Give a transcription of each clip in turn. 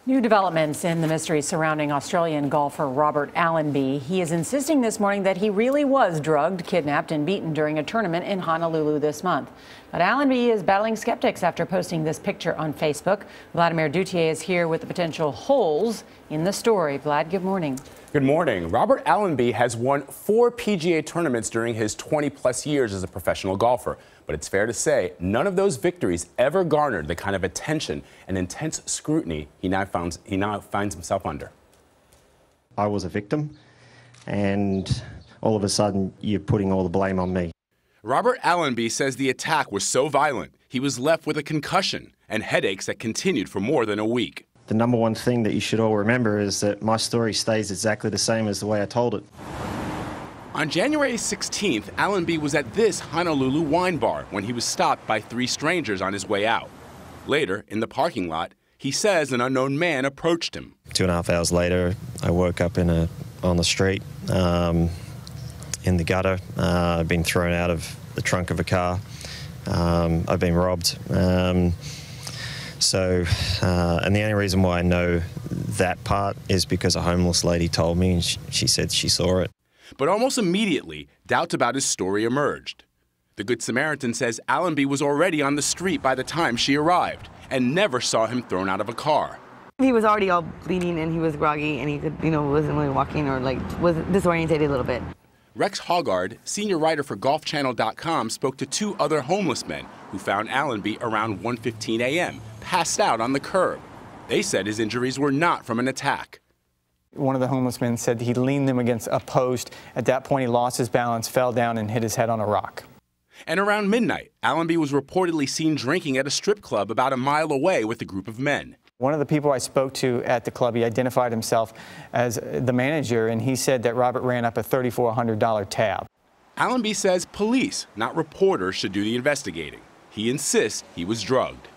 New developments in the mystery surrounding Australian golfer Robert Allenby. He is insisting this morning that he really was drugged, kidnapped, and beaten during a tournament in Honolulu this month. But Allenby is battling skeptics after posting this picture on Facebook. Vladimir Duthiers is here with the potential holes in the story. Vlad, good morning. Good morning. Robert Allenby has won 4 PGA tournaments during his 20-plus years as a professional golfer. But it's fair to say none of those victories ever garnered the kind of attention and intense scrutiny he now finds himself under. I was a victim, and all of a sudden you're putting all the blame on me. Robert Allenby says the attack was so violent he was left with a concussion and headaches that continued for more than a week. The number one thing that you should all remember is that my story stays exactly the same as the way I told it. On January 16th, Allenby was at this Honolulu wine bar when he was stopped by 3 strangers on his way out. Later, in the parking lot, he says an unknown man approached him. 2.5 hours later, I woke up on the street, in the gutter. I've been thrown out of the trunk of a car. I've been robbed. And the only reason why I know that part is because a homeless lady told me, and she said she saw it. But almost immediately, doubts about his story emerged. The Good Samaritan says Allenby was already on the street by the time she arrived and never saw him thrown out of a car. He was already all bleeding and he was groggy and he could, wasn't really walking or was disorientated a little bit. Rex Hoggard, senior writer for GolfChannel.com, spoke to 2 other homeless men who found Allenby around 1:15 a.m., passed out on the curb. They said his injuries were not from an attack. One of the homeless men said he leaned them against a post. At that point, he lost his balance, fell down, and hit his head on a rock. And around midnight, Allenby was reportedly seen drinking at a strip club about a mile away with a group of men. One of the people I spoke to at the club, he identified himself as the manager, and he said that Robert ran up a $3,400 tab. Allenby says police, not reporters, should do the investigating. He insists he was drugged.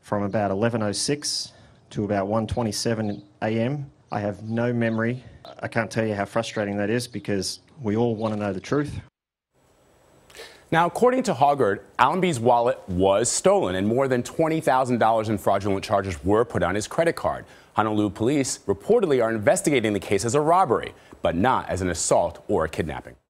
From about 11:06 to about 1:27 a.m., I have no memory. I can't tell you how frustrating that is because we all want to know the truth. Now, according to Hoggard, Allenby's wallet was stolen and more than $20,000 in fraudulent charges were put on his credit card. Honolulu police reportedly are investigating the case as a robbery, but not as an assault or a kidnapping.